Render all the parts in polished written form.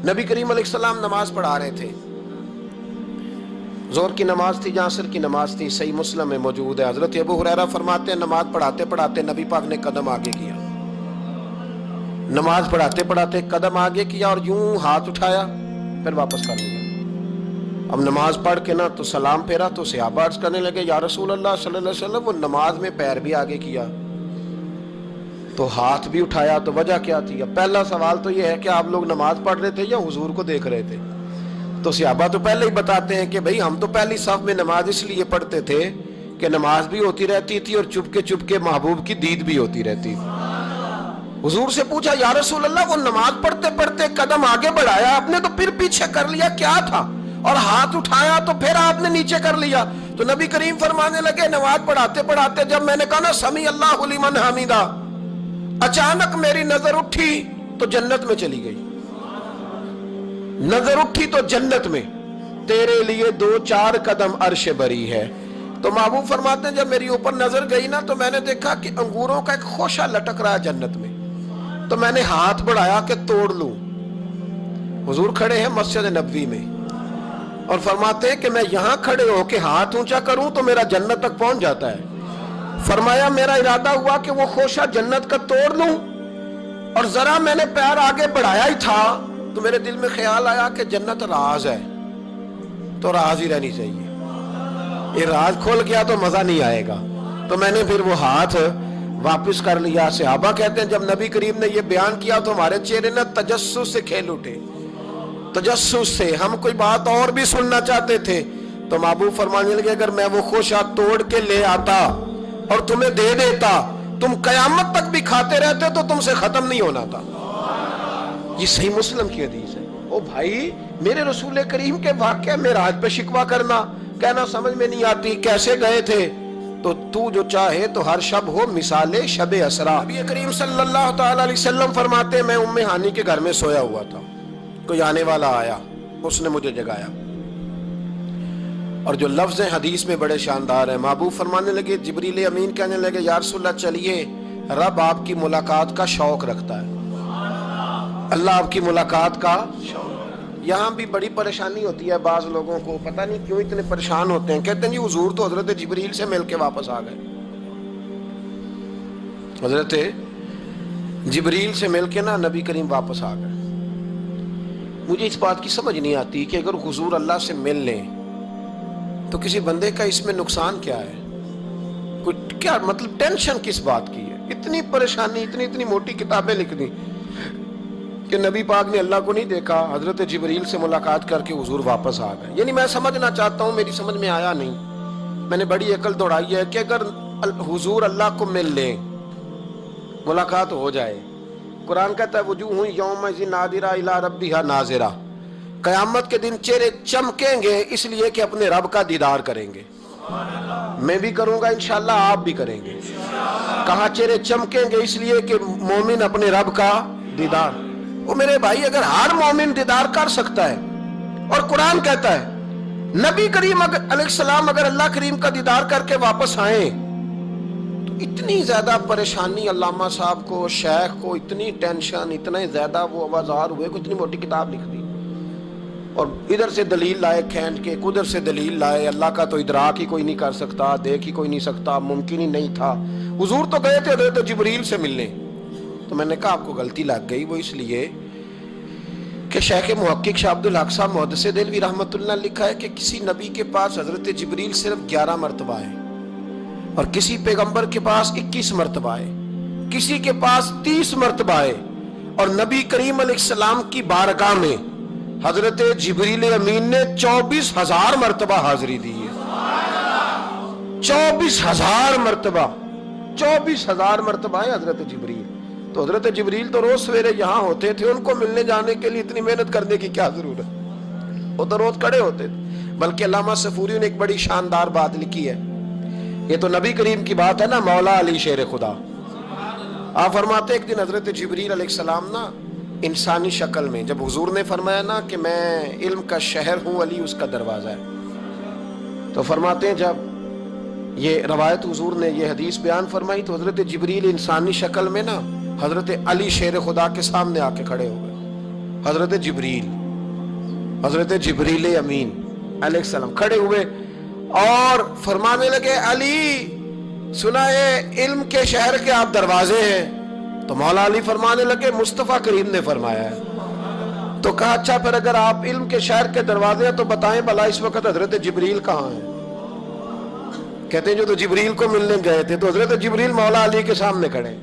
نبی کریم علیہ السلام نماز پڑھا رہے تھے، ظہر کی نماز تھی یا عصر کی نماز تھی، صحیح مسلم میں موجود ہے۔ حضرت ابو ہریرہ فرماتے ہیں نماز پڑھاتے پڑھاتے نبی پاک نے قدم آگے کیا، نماز پڑھاتے پڑھاتے قدم آگے کیا اور یوں ہاتھ اٹھایا پھر واپس کر لیا۔ اب نماز پڑھ کے نا تو سلام پھیرا تو صحابہ عرض کرنے لگے یا رسول اللہ صلی اللہ علیہ وسلم، وہ نماز میں پیر بھی آگے کیا تو ہاتھ بھی اٹھایا، تو وجہ کیا تھی؟ اب پہلا سوال تو یہ ہے کہ آپ لوگ نماز پڑھ رہے تھے یا حضور کو دیکھ رہے تھے؟ تو صحابہ تو پہلے ہی بتاتے ہیں کہ بھئی ہم تو پہلی صف میں نماز اس لیے پڑھتے تھے کہ نماز بھی ہوتی رہتی تھی اور چپ کے محبوب کی دید بھی ہوتی رہتی تھی۔ حضور سے پوچھا یا رسول اللہ، وہ نماز پڑھتے پڑھتے قدم آگے بڑھایا آپ نے تو پھر پیچھے کر لیا، کیا تھا؟ اور ہاتھ اٹھایا تو پھر آپ نے نیچے کر لیا۔ تو نبی کریم فرمانے لگے نماز پڑھاتے پڑھاتے جب میں نے کہا نا سمیع اللہ لمن حمیدہ، اچانک میری نظر اٹھی تو جنت میں چلی گئی، نظر اٹھی تو جنت میں، تیرے لیے 2-4 قدم عرش بری ہے۔ تو محبوب فرماتے ہیں جب میری اوپر نظر گئی نا تو میں نے دیکھا کہ انگوروں کا ایک خوشہ لٹک رہا ہے جنت میں، تو میں نے ہاتھ بڑھایا کہ توڑ لوں۔ حضور کھڑے ہیں مسجد نبوی میں اور فرماتے ہیں کہ میں یہاں کھڑے ہو کے ہاتھ اونچا کروں تو میرا جنت تک پہنچ جاتا ہے۔ فرمایا میرا ارادہ ہوا کہ وہ خوشہ جنت کا توڑ لوں، اور ذرا میں نے پیر آگے بڑھایا ہی تھا تو میرے دل میں خیال آیا کہ جنت راز ہے تو راز ہی رہنی چاہیے، یہ راز کھول گیا تو مزہ نہیں آئے گا، تو میں نے پھر وہ ہاتھ واپس کر لیا۔ صحابہ کہتے ہیں جب نبی کریم نے یہ بیان کیا تو ہمارے چہرے نہ تجسس سے کھیل اٹھے، تجسس سے ہم کوئی بات اور بھی سننا چاہتے تھے۔ تو محبوب فرمانے لگے اگر میں وہ خوشہ توڑ کے لے آتا اور تمہیں دے دیتا تم قیامت تک بھی کھاتے رہتے تو تم سے ختم نہیں ہونا تھا۔ یہ صحیح مسلم کی حدیث ہے۔ او بھائی، میرے رسول کریم کے واقعہ معراج پہ شکوہ کرنا، کہنا سمجھ میں نہیں آتی کیسے گئے تھے، تو جو چاہے تو ہر شب ہو مثال شب اسرا۔ نبی کریم صلی اللہ تعالی علیہ وسلم فرماتے ہیں میں ام ہانی کے گھر میں سویا ہوا تھا، کوئی آنے والا آیا، اس نے مجھے جگایا، اور جو لفظ حدیث میں بڑے شاندار ہیں۔ محبوب فرمانے لگے جبریل امین کہنے لگے یا رسول اللہ چلیے، رب آپ کی ملاقات کا شوق رکھتا ہے، اللہ آپ کی ملاقات کا شوق۔ یہاں بھی بڑی پریشانی ہوتی ہے بعض لوگوں کو، پتہ نہیں کیوں اتنے پریشان ہوتے ہیں، کہتے ہیں جی حضور تو حضرت جبریل سے مل کے واپس آ گئے، حضرت جبریل سے مل کے نا نبی کریم واپس آ گئے۔ مجھے اس بات کی سمجھ نہیں آتی کہ اگر حضور اللہ سے مل لیں تو کسی بندے کا اس میں نقصان کیا ہے؟ کیا مطلب ٹینشن کس بات کی ہے؟ اتنی پریشانی، اتنی موٹی کتابیں لکھ دی کہ نبی پاک نے اللہ کو نہیں دیکھا، حضرت جبریل سے ملاقات کر کے حضور واپس آ گئے۔ یعنی میں سمجھنا چاہتا ہوں، میری سمجھ میں آیا نہیں، میں نے بڑی عقل دوڑائی ہے کہ اگر حضور اللہ کو مل لیں، ملاقات ہو جائے، قرآن کہتا ہے وجوہ یومئذ ناظرہ الی ربہا ناظرہ، قیامت کے دن چہرے چمکیں گے اس لیے کہ اپنے رب کا دیدار کریں گے۔ میں بھی کروں گا انشاءاللہ، آپ بھی کریں گے۔ کہاں چہرے چمکیں گے؟ اس لیے کہ مومن اپنے رب کا دیدار۔ وہ میرے بھائی اگر ہر مومن دیدار کر سکتا ہے، اور قرآن کہتا ہے نبی کریم علیہ السلام اگر اللہ کریم کا دیدار کر کے واپس آئیں تو اتنی زیادہ پریشانی علامہ صاحب کو، شیخ کو اتنی ٹینشن، اتنے زیادہ وہ آوازار ہوئے کہ اتنی موٹی کتاب لکھ دی، اور ادھر سے دلیل لائے کھینچ کے، ادھر سے دلیل لائے، اللہ کا تو ادراک ہی کوئی نہیں کر سکتا، دیکھ ہی کوئی نہیں سکتا، ممکن ہی نہیں تھا۔ حضور تو گئے تھے حضرت جبریل سے ملنے۔ تو میں نے کہا آپ کو غلطی لگ گئی، وہ اس لیے کہ شیخ محقق شاہ عبد الحق صاحب محدث دہلوی رحمۃ اللہ نے لکھا ہے کہ کسی نبی کے پاس حضرت جبریل صرف 11 مرتبہ ہے، اور کسی پیغمبر کے پاس 21 مرتبہ ہے، کسی کے پاس 30 مرتبہ ہے، اور نبی کریم علیہ السلام کی بارگاہ میں حضرت جبریل امین نے 24,000 مرتبہ حاضری دی ہے۔ 24,000 مرتبہ، 24,000 مرتبہ ہے حضرت جبریل۔ تو حضرت جبریل تو روز سویرے یہاں ہوتے تھے، ان کو ملنے جانے کے لیے اتنی محنت کرنے کی کیا ضرورت؟ وہ تو روز کھڑے ہوتے تھے۔ بلکہ علامہ صفوری نے ایک بڑی شاندار بات لکھی ہے، یہ تو نبی کریم کی بات ہے نا، مولا علی شیر خدا۔ آپ فرماتے ایک دن حضرت جبریل علیہ السلام نا انسانی شکل میں، جب حضور نے فرمایا نا کہ میں علم کا شہر ہوں، علی اس کا دروازہ ہے، تو فرماتے ہیں جب یہ روایت حضور نے یہ حدیث بیان فرمائی تو حضرت جبریل انسانی شکل میں نا حضرت علی شیر خدا کے سامنے آ کے کھڑے ہو گئے۔ حضرت جبریل امین علیہ السلام کھڑے ہوئے اور فرمانے لگے علی سنا ہے علم کے شہر کے آپ دروازے ہیں. تو مولا علی فرمانے لگے مصطفیٰ کریم نے فرمایا ہے. تو کہا اچھا پھر اگر آپ علم کے شہر کے دروازے ہیں تو بتائیں بھلا اس وقت حضرت جبریل کہاں ہیں؟ کہتے ہیں جو تو جبریل کو ملنے گئے تھے تو حضرت جبریل مولا علی کے سامنے کھڑے.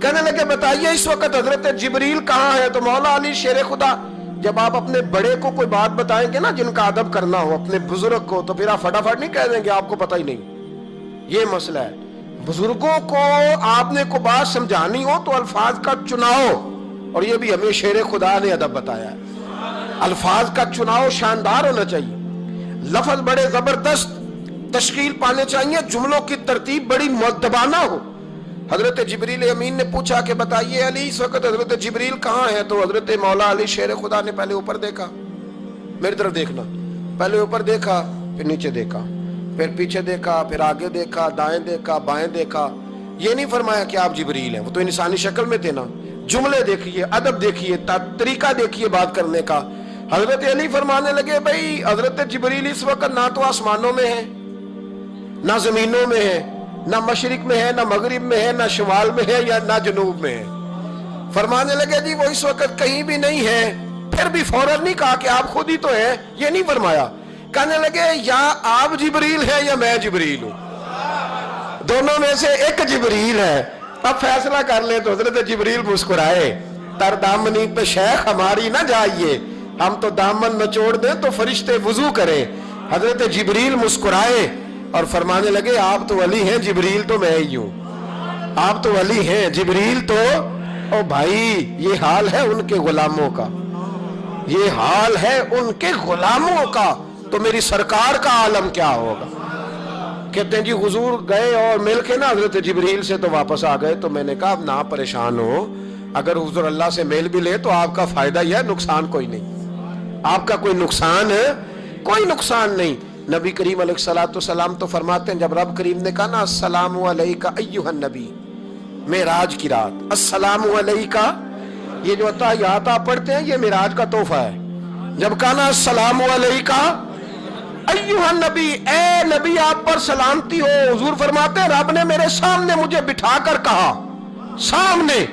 کہنے لگے بتائیے اس وقت حضرت جبریل کہاں ہے؟ تو مولا علی شیر خدا جب آپ اپنے بڑے کو کوئی بات بتائیں گے نا جن کا ادب کرنا ہو اپنے بزرگ کو تو پھر آپ فٹافٹ نہیں کہہ دیں گے آپ کو پتہ ہی نہیں. یہ مسئلہ ہے. بزرگوں کو آپ نے کو بات سمجھانی ہو تو الفاظ کا چناؤ, اور یہ بھی ہمیں شیر خدا نے ادب بتایا ہے. الفاظ کا چناؤ شاندار ہونا چاہیے, لفظ بڑے زبردست تشکیل پانے چاہیے, جملوں کی ترتیب بڑی مؤدبانہ ہو. حضرت جبریل امین نے پوچھا کہ بتائیے علی اس وقت حضرت جبریل کہاں ہے؟ تو حضرت مولا علی شیر خدا نے پہلے اوپر دیکھا, میری طرف دیکھنا, پہلے اوپر دیکھا پھر نیچے دیکھا پھر پیچھے دیکھا پھر آگے دیکھا دائیں دیکھا بائیں دیکھا. یہ نہیں فرمایا کہ آپ جبریل ہیں, وہ تو انسانی شکل میں تھے نا. جملے دیکھیے, ادب دیکھیے, طریقہ دیکھیے بات کرنے کا. حضرت علی فرمانے لگے بھائی حضرت جبریل اس وقت نہ تو آسمانوں میں ہے نہ زمینوں میں ہے, نہ مشرق میں ہے نہ مغرب میں ہے نہ شمال میں ہے یا نہ جنوب میں ہے. فرمانے لگے جی وہ اس وقت کہیں بھی نہیں ہے. پھر بھی فوراً نہیں کہا کہ آپ خود ہی تو ہیں, یہ نہیں فرمایا. کہنے لگے یا آپ جبریل ہے یا میں جبریل ہوں, دونوں میں سے ایک جبریل ہے, اب فیصلہ کر لیں. تو حضرت جبریل مسکرائے, تر دامنی پہ شیخ ہماری نہ جائیے, ہم تو دامن نچوڑ دیں تو فرشتے وضو کریں. حضرت جبریل مسکرائے اور فرمانے لگے آپ تو ولی ہیں, جبریل تو میں ہی ہوں. آپ تو ولی ہیں, جبریل تو او بھائی یہ حال ہے ان کے غلاموں کا, یہ حال ہے ان کے غلاموں کا, تو میری سرکار کا عالم کیا ہوگا. کہتے ہیں جی حضور گئے اور مل کے نا حضرت جبریل سے تو واپس آ گئے. تو میں نے کہا اب نہ پریشان ہو, اگر حضور اللہ سے میل بھی لے تو آپ کا فائدہ ہی ہے, نقصان کوئی نہیں. آپ کا کوئی نقصان نہیں. نبی کریم علیہ السلام تو فرماتے ہیں جب رب کریم نے کہا نا السلام علیکہ ایھا النبی, معراج کی رات السلام علیکہ, یہ جو تحیات آپ پڑھتے ہیں یہ معراج کا تحفہ ہے. جب کہا نا السلام علیکہ ایھا النبی, اے نبی آپ پر سلامتی ہو. حضور فرماتے ہیں رب نے میرے سامنے مجھے بٹھا کر کہا, سامنے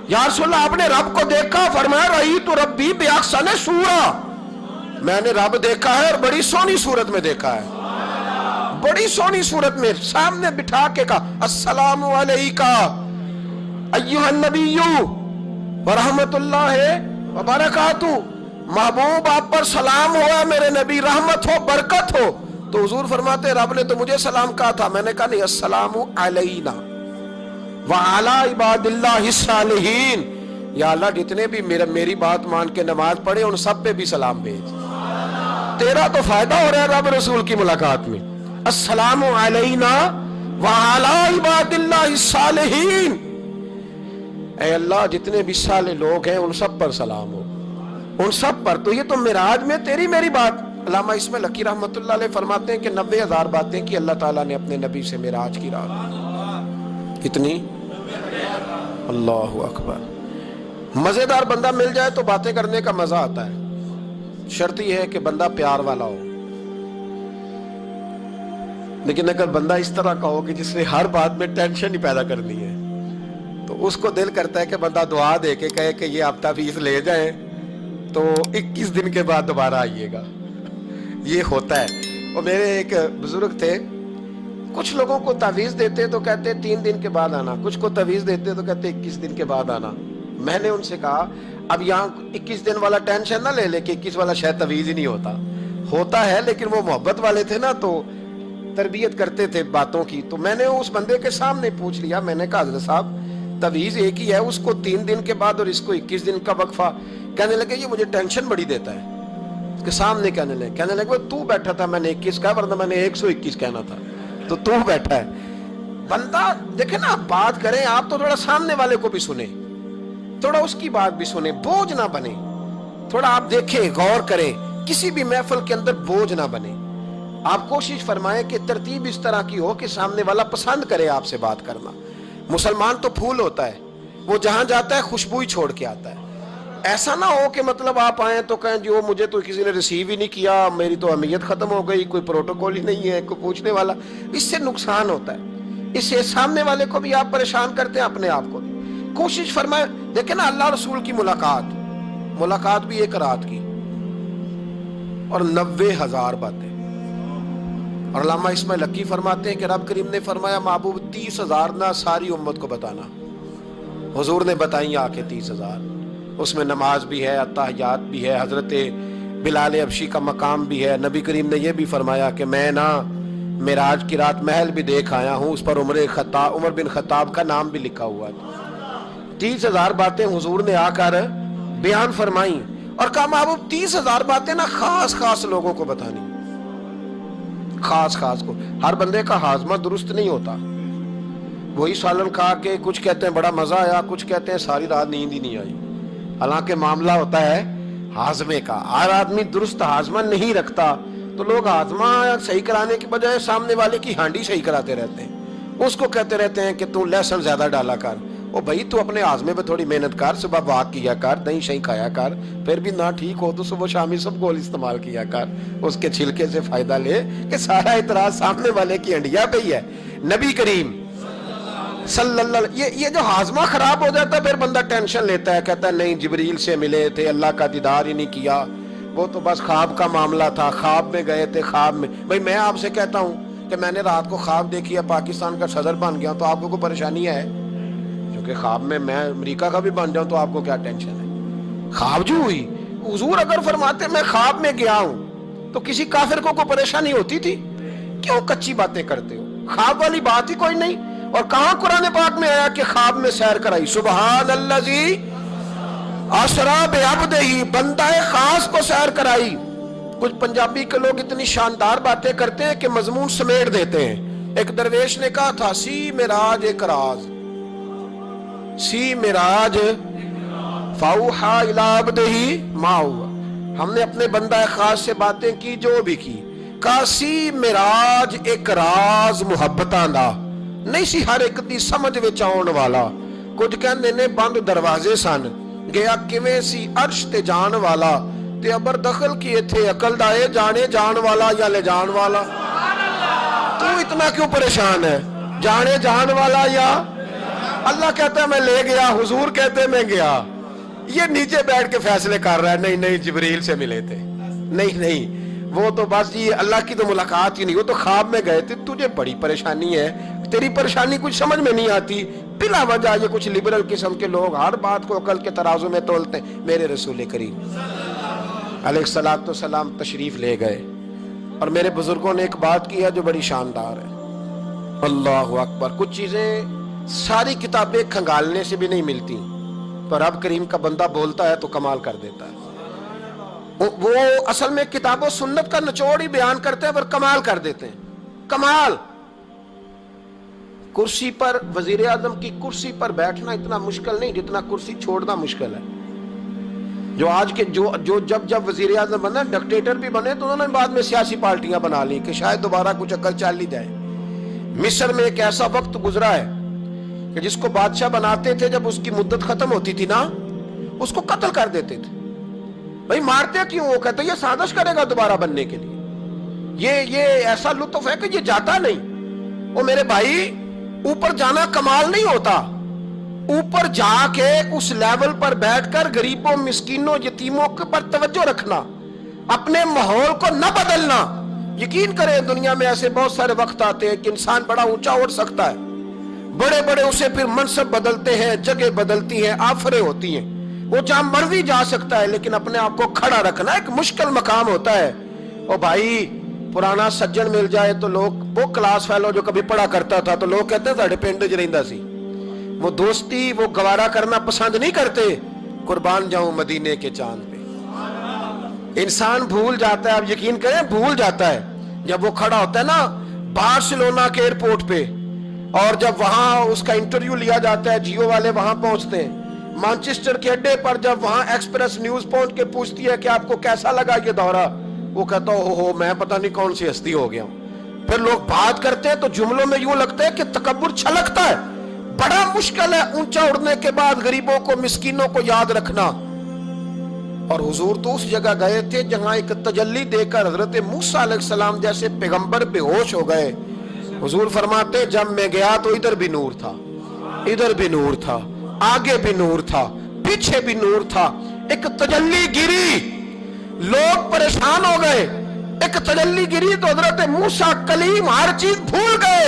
یا رسول اللہ آپ نے رب کو دیکھا؟ فرمایا رأیت ربی بأحسن صورۃ, میں نے رب دیکھا ہے اور بڑی سونی صورت میں دیکھا ہے, بڑی سونی صورت میں سامنے بٹھا کے کہا السلام علیکہ ایھا النبی ورحمۃ اللہ وبرکاتہ, محبوب آپ پر سلام ہوا میرے نبی, رحمت ہو برکت ہو. تو حضور فرماتے رب نے تو مجھے سلام کہا تھا. میں نے کہا نہیں السلام علینا وعلی عباد اللہ الصالحین, یا اللہ جتنے بھی میری بات مان کے نماز پڑھے ان سب پہ بھی سلام بھیج. تیرا تو فائدہ ہو رہا ہے رب رسول کی ملاقات میں. السلام علینا وعلی عباد اللہ الصالحین, اے اللہ جتنے بھی صالح لوگ ہیں ان سب پر سلام ہو, ان سب پر. تو یہ تو معراج میں تیری میری بات. علامہ اسماعیل حقی رحمۃ اللہ علیہ فرماتے ہیں کہ 90,000 باتیں کی اللہ تعالیٰ نے اپنے نبی سے معراج کی رات. کتنی؟ اللہ اکبر. مزیدار بندہ مل جائے تو باتیں کرنے کا مزہ آتا ہے, شرط یہ ہے کہ بندہ پیار والا ہو. لیکن اگر بندہ اس طرح کا ہو کہ جس نے ہر بات میں ٹینشن ہی پیدا کرنی ہے تو اس کو دل کرتا ہے کہ بندہ دعا دے کے کہے کہ یہ ہفتہ فیس لے جائیں تو 21 دن کے بعد دوبارہ آئیے گا. یہ ہوتا ہے. اور میرے ایک بزرگ تھے, کچھ لوگوں کو تعویذ دیتے تو کہتے 3 دن کے بعد آنا, کچھ کو تعویذ دیتے تو کہتے 21 دن کے بعد آنا. میں نے ان سے کہا اب یہاں 21 دن والا ٹینشن نہ لے لے کہ 21 والا شاید تعویذ ہی نہیں ہوتا ہے, لیکن وہ محبت والے تھے نا تو تربیت کرتے تھے باتوں کی. تو میں نے اس بندے کے سامنے پوچھ لیا, میں نے کہا حضرت صاحب تعویذ ایک ہی ہے, اس کو 3 دن کے بعد اور اس کو 21 دن کا وقفہ. کہنے لگے یہ مجھے ٹینشن بڑی دیتا ہے. اس کے سامنے کہنے لگے تو بیٹھا تھا, میں نے 21 کہا ورنہ میں نے 121 کہنا تھا, تو بیٹھا ہے. بندہ دیکھیں نا, بات کریں آپ تو تھوڑا سامنے والے کو بھی سنیں, تھوڑا اس کی بات بھی سنیں, بوجھ نہ بنے. تھوڑا آپ دیکھیں, غور کریں, کسی بھی محفل کے اندر بوجھ نہ بنے. آپ کوشش فرمائیں کہ ترتیب اس طرح کی ہو کہ سامنے والا پسند کرے آپ سے بات کرنا. مسلمان تو پھول ہوتا ہے, وہ جہاں جاتا ہے خوشبو ہی چھوڑ کے آتا ہے. ایسا نہ ہو کہ مطلب آپ آئیں تو کہیں جو مجھے تو کسی نے ریسیو ہی نہیں کیا، میری تو اہمیت ختم ہو گئی، کوئی پروٹوکول ہی نہیں ہے، کوئی پوچھنے والا. اس سے نقصان ہوتا ہے، اس سے سامنے والے کو بھی آپ پریشان کرتے ہیں، اپنے آپ کو بھی. کوشش فرمائے. دیکھیں نا اللہ رسول کی ملاقات بھی ایک رات کی اور 90,000 باتیں. اور علامہ اسماعیل حقی فرماتے ہیں کہ رب کریم نے فرمایا محبوب 30,000 نہ ساری امت کو بتانا. حضور نے بتائی آ کے 30,000. اس میں نماز بھی ہے، اتحیات بھی ہے، حضرت بلال حبشی کا مقام بھی ہے. نبی کریم نے یہ بھی فرمایا کہ میں نا معراج کی رات محل بھی دیکھ آیا ہوں، اس پر عمر بن خطاب کا نام بھی لکھا ہوا ہے. 30,000 باتیں حضور نے آ کر بیان فرمائی اور کہا محبوب 30,000 باتیں نا خاص لوگوں کو بتانی، خاص کو. ہر بندے کا ہاضمہ درست نہیں ہوتا. وہی سالن کھا کے کچھ کہتے ہیں بڑا مزہ آیا، کچھ کہتے ہیں ساری رات نیند ہی نہیں آئی. حالانکہ معاملہ ہوتا ہے ہاضمے کا. ہر آدمی درست ہاضمہ نہیں رکھتا تو لوگ ہاضمہ صحیح کرانے کی بجائے سامنے والے کی ہانڈی صحیح کراتے رہتے ہیں. اس کو کہتے رہتے ہیں کہ تو لہسن زیادہ ڈالا کر. او بھائی تو اپنے ہاضمے پہ تھوڑی محنت کر، صبح واک کیا کر، دہی شہی کھایا کر، پھر بھی نہ ٹھیک ہو تو صبح شامی سب گول استعمال کیا کر، اس کے چھلکے سے فائدہ لے. کہ سارا اعتراض سامنے والے کی ہنڈیا پہ ہی ہے. نبی کریم صلی اللہ یہ جو ہاضمہ خراب ہو جاتا ہے پھر بندہ ٹینشن لیتا ہے، کہتا ہے نہیں جبریل سے ملے تھے، اللہ کا دیدار ہی نہیں کیا، وہ تو بس خواب کا معاملہ تھا، خواب میں گئے تھے. خواب میں بھائی میں آپ سے کہتا ہوں کہ میں نے رات کو خواب دیکھی ہے پاکستان کا صدر بن گیا تو آپ کو کوئی پریشانی ہے؟ کیونکہ خواب میں امریکہ کا بھی بن جاؤں تو آپ کو کیا ٹینشن ہے؟ خواب جو ہوئی. حضور اگر فرماتے میں خواب میں گیا ہوں تو کسی کافر کو کوئی پریشانی ہوتی تھی؟ کیوں کچی باتیں کرتے ہو؟ خواب والی بات ہی کوئی نہیں. اور کہاں قرآن پاک میں آیا کہ خواب میں سیر کرائی؟ سبحان الذی اسریٰ بعبدہ، بندہ خاص کو سیر کرائی. کچھ پنجابی کے لوگ اتنی شاندار باتیں کرتے ہیں کہ مضمون سمیٹ دیتے ہیں. ایک درویش نے کہا تھا سی معراج ایک راز، سی معراج فاوحیٰ الی عبدہ ما ہوا. ہم نے اپنے بندہ خاص سے باتیں کی جو بھی کی. کہا سی معراج ایک راز محبتاں دا نہیں سی ہر ایک دی سمجھ وچ آਉਣ والا. کچھ کہندے نے بند دروازے سن، گیا کیویں سی عرش تے جان والا، تے ابر دخل کیے تھے عقل دا اے جانے جان والا یا لے جان والا. تو اتنا کیوں پریشان ہے؟ جانے جان والا یا اللہ کہتا ہے میں لے گیا، حضور کہتے ہیں میں گیا. یہ نیچے بیٹھ کے فیصلے کر رہا ہے نہیں جبریل سے ملے تھے، نہیں وہ تو بس یہ اللہ کی تو ملاقات ہی نہیں، وہ تو خواب میں گئے تھے. تجھے بڑی پریشانی ہے، تیری پریشانی کچھ سمجھ میں نہیں آتی. بلا وجہ یہ کچھ لبرل قسم کے لوگ ہر بات کو عقل کے ترازو میں تولتے ہیں. میرے رسول کریم علیہ الصلوۃ والسلام تشریف لے گئے اور میرے بزرگوں نے ایک بات کی ہے جو بڑی شاندار ہے. اللہ اکبر. کچھ چیزیں ساری کتابیں کھنگالنے سے بھی نہیں ملتی، تو رب کریم کا بندہ بولتا ہے تو کمال کر دیتا ہے. وہ اصل میں کتاب و سنت کا نچوڑ ہی بیان کرتے ہیں پر کمال کر دیتے ہیں. کمال. کرسی پر، وزیر اعظم کی کرسی پر بیٹھنا اتنا مشکل نہیں جتنا کرسی چھوڑنا مشکل ہے. جو آج کے جو جب وزیر اعظم بنا ڈکٹیٹر بھی بنے تو انہوں نے بعد میں سیاسی پارٹیاں بنا لی کہ شاید دوبارہ کچھ عقل چل ہی جائے. مصر میں ایک ایسا وقت گزرا ہے کہ جس کو بادشاہ بناتے تھے جب اس کی مدت ختم ہوتی تھی نا اس کو قتل کر دیتے تھے. بھائی مارتے کیوں؟ وہ کہتے یہ سازش کرے گا دوبارہ بننے کے لیے. یہ ایسا لطف ہے کہ یہ جاتا نہیں. وہ میرے بھائی اوپر جانا کمال نہیں ہوتا، اوپر جا کے اس لیول پر بیٹھ کر غریبوں مسکینوں یتیموں پر توجہ رکھنا، اپنے ماحول کو نہ بدلنا. یقین کریں دنیا میں ایسے بہت سارے وقت آتے ہیں کہ انسان بڑا اونچا اٹھ سکتا ہے، بڑے اسے پھر منصب بدلتے ہیں، جگہ بدلتی ہیں، آفریں ہوتی ہیں، وہ جہاں مرضی جا سکتا ہے لیکن اپنے آپ کو کھڑا رکھنا ایک مشکل مقام ہوتا ہے. او بھائی پرانا سجن مل جائے تو لوگ، وہ کلاس فیلو جو کبھی پڑھا کرتا تھا تو لوگ کہتے ہیں ساڑھے پنڈ چ رہندا سی، وہ دوستی وہ گوارا کرنا پسند نہیں کرتے. قربان جاؤں مدینے کے چاند پہ. انسان بھول جاتا ہے، اب یقین کریں بھول جاتا ہے جب وہ کھڑا ہوتا ہے نا بارسلونا کے ایئرپورٹ پہ، اور جب وہاں اس کا انٹرویو لیا جاتا ہے، جیو والے وہاں پہنچتے ہیں. مانچسٹر کے اڈے پر جب وہاں ایکسپریس نیوز پہنچ کے پوچھتی ہے کہ آپ کو کیسا لگا یہ دورہ، وہ کہتا ہو میں پتہ نہیں کون سی ہستی ہو گیا ہوں. پھر لوگ بات کرتے ہیں تو جملوں میں یوں لگتا ہے کہ تکبر چھلکتا ہے. بڑا مشکل ہے اونچا اڑنے کے بعد غریبوں کو مسکینوں کو یاد رکھنا. اور حضور تو اس جگہ گئے تھے جہاں ایک تجلی دے کر حضرت موسیٰ علیہ السلام جیسے پیغمبر بے ہوش ہو گئے. حضور فرماتے جب میں گیا تو ادھر بھی نور تھا, ادھر بھی نور تھا, آگے بھی نور تھا, پیچھے بھی نور تھا. ایک تجلی گری, لوگ پریشان ہو گئے. ایک تجلی گری تو حضرت موسیٰ کلیم ہر چیز بھول گئے.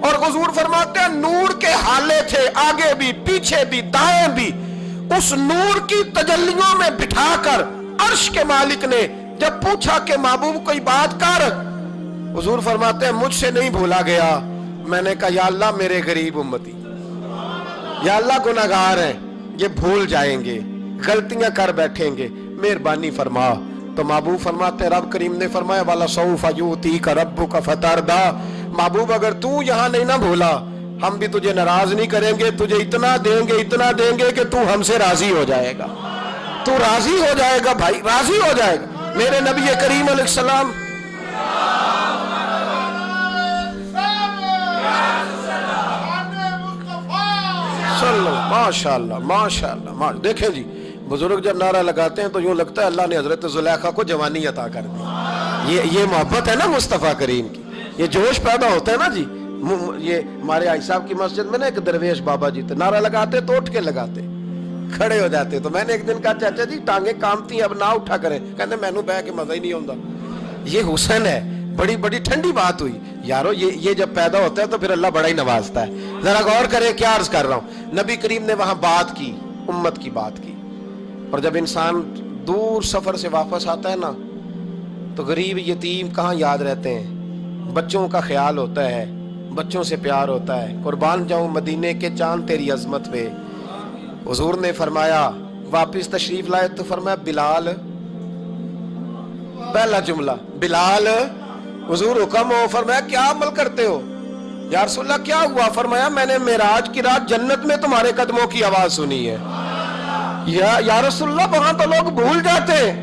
اور حضور فرماتے ہیں نور کے حالے تھے, آگے بھی پیچھے بھی دائیں بھی. اس نور کی تجلیوں میں بٹھا کر عرش کے مالک نے جب پوچھا کہ محبوب کوئی بات کر, حضور فرماتے ہیں مجھ سے نہیں بھولا گیا. میں نے کہا یا اللہ میرے غریب امتی, یا اللہ گناہگار ہیں, یہ بھول جائیں گے, غلطیاں کر بیٹھیں گے, مہربانی فرما. تو محبوب فرماتے رب کریم نے فرمایا والا سوف یؤتیک ربک فترضی. محبوب اگر تو یہاں نہیں نہ بھولا ہم بھی تجھے ناراض نہیں کریں گے, تجھے اتنا دیں گے کہ تو ہم سے راضی ہو جائے گا. تو راضی ہو جائے گا بھائی, راضی ہو جائے گا. میرے نبی کریم علیہ السلام ماشاءاللہ ماشاءاللہ. دیکھیں جی بزرگ جب نعرہ لگاتے ہیں تو یوں لگتا ہے اللہ نے حضرت زلیخا کو جوانی عطا کر دی. یہ محبت ہے نا مصطفیٰ کریم کی, یہ جوش پیدا ہوتا ہے نا جی. یہ ہمارے آئی صاحب کی مسجد میں نا ایک درویش بابا جی تھے, نعرہ لگاتے تو اٹھ کے لگاتے, کھڑے ہو جاتے. تو میں نے ایک دن کہا چاچا جی ٹانگیں کامتی ہیں اب نہ اٹھا کریں. کہتے میں نو بہ کے مزہ ہی نہیں ہوتا. یہ حسن ہے, بڑی بڑی ٹھنڈی بات ہوئی یارو. یہ جب پیدا ہوتا ہے تو پھر اللہ بڑا ہی نوازتا ہے. ذرا غور کرے کیا عرض کر رہا ہوں. نبی کریم نے وہاں بات کی, امت کی بات کی. اور جب انسان دور سفر سے واپس آتا ہے نا تو غریب یتیم کہاں یاد رہتے ہیں. بچوں کا خیال ہوتا ہے, بچوں سے پیار ہوتا ہے. قربان جاؤں مدینے کے چاند تیری عظمت پہ. حضور نے فرمایا واپس تشریف لائے تو فرمایا بلال, پہلا جملہ بلال. حضور حکم ہو, فرمایا کیا عمل کرتے ہو؟ یا رسول اللہ کیا ہوا؟ فرمایا میں نے معراج کی رات جنت میں تمہارے قدموں کی آواز سنی ہے. یا رسول اللہ وہاں تو لوگ بھول جاتے ہیں,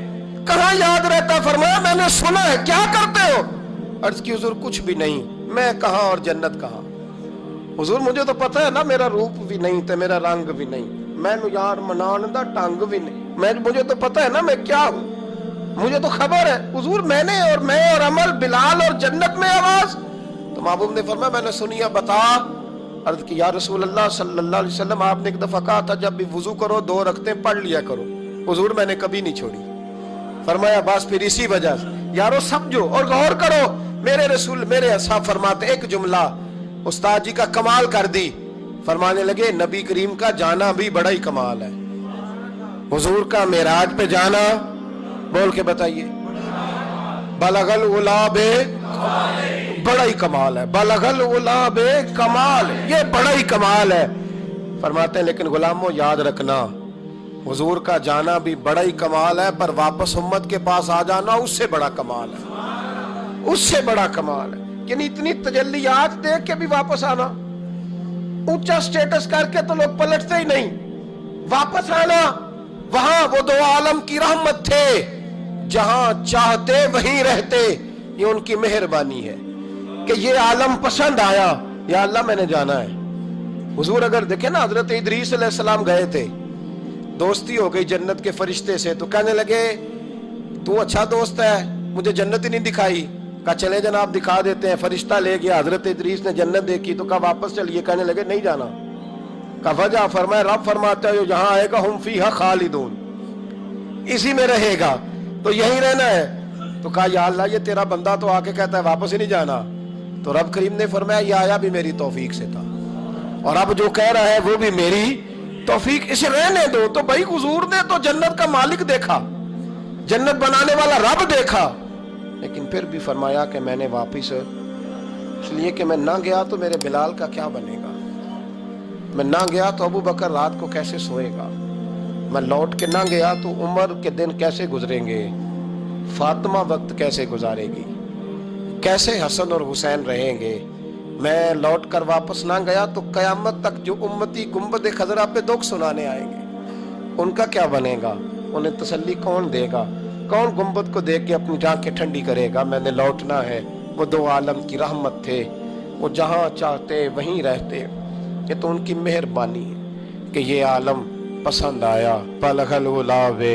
کہاں یاد رہتا؟ فرمایا میں نے سنا ہے. کیا کرتے ہو؟ عرض کی حضور کچھ بھی نہیں. میں کہاں اور جنت کہاں؟ حضور مجھے تو پتہ ہے نا میرا روپ بھی نہیں تے میرا رنگ بھی نہیں, میں نو یار منان دا ٹنگ بھی نہیں. مجھے تو پتہ ہے نا میں کیا ہوں, مجھے تو خبر ہے. حضور میں اور عمل, بلال اور جنت میں آواز. تو محبوب نے فرمایا میں نے سنیا, بتا. عرض کی یا رسول اللہ صلی اللہ علیہ وسلم آپ نے ایک دفعہ کہا تھا جب بھی وضو کرو 2 رکعتیں پڑھ لیا کرو. حضور میں نے کبھی نہیں چھوڑی. فرمایا بس پھر اسی وجہ سے یارو سمجھو اور غور کرو. میرے رسول میرے اصحاب فرماتے ایک جملہ استاد جی کا کمال کر دی. فرمانے لگے نبی کریم کا جانا بھی بڑا ہی کمال ہے. حضور کا معراج پہ جانا, بول کے بتائیے, بلغ العلا بے, بڑا ہی کمال ہے. بلغ العلا بے کمال, یہ بڑا ہی کمال ہے. فرماتے ہیں لیکن غلاموں یاد رکھنا حضور کا جانا بھی بڑا ہی کمال ہے, پر واپس امت کے پاس آ جانا اس سے بڑا کمال ہے, اس سے بڑا کمال ہے. یعنی اتنی تجلیات دیکھ کے بھی واپس آنا, اونچا سٹیٹس کر کے تو لوگ پلٹتے ہی نہیں. واپس آنا, وہاں وہ 2 عالم کی رحمت تھے, جہاں چاہتے وہیں رہتے. یہ ان کی مہربانی ہے کہ یہ عالم پسند آیا, یا اللہ میں نے جانا ہے. حضور اگر دیکھیں نا حضرت ادریس علیہ السلام گئے تھے, دوستی ہو گئی جنت کے فرشتے سے, تو کہنے لگے تو اچھا دوست ہے, مجھے جنت ہی نہیں دکھائی. کہا چلے جناب دکھا دیتے ہیں. فرشتہ لے گیا, حضرت ادریس نے جنت دیکھی تو کہا واپس چلیے. کہنے لگے نہیں جانا. کہا وجہ؟ فرمایا رب فرماتا ہے جہاں آئے گا ہم فیہا خالدون, اسی میں رہے گا, تو یہیں رہنا ہے. تو کہا یا اللہ یہ تیرا بندہ تو آ کے کہتا ہے واپس ہی نہیں جانا. تو رب کریم نے فرمایا یہ آیا بھی میری توفیق سے تھا, اور اب جو کہہ رہا ہے وہ بھی میری توفیق, اسے رہنے دو. تو بھائی حضور نے تو جنت کا مالک دیکھا, جنت بنانے والا رب دیکھا, لیکن پھر بھی فرمایا کہ میں نے واپس, اس لیے کہ میں نہ گیا تو میرے بلال کا کیا بنے گا, میں نہ گیا تو ابو بکر رات کو کیسے سوئے گا, میں لوٹ کے نہ گیا تو عمر کے دن کیسے گزریں گے, فاطمہ وقت کیسے گزارے گی, کیسے حسن اور حسین رہیں گے. میں لوٹ کر واپس نہ گیا تو قیامت تک جو امتی گنبد خضرا پہ دکھ سنانے آئیں گے ان کا کیا بنے گا, انہیں تسلی کون دے گا, کون گنبد کو دیکھ کے اپنی آنکھیں ٹھنڈی کرے گا. میں نے لوٹنا ہے. وہ 2 عالم کی رحمت تھے, وہ جہاں چاہتے وہیں رہتے. یہ تو ان کی مہربانی ہے کہ یہ عالم پسند آیا. بلغ العلا بے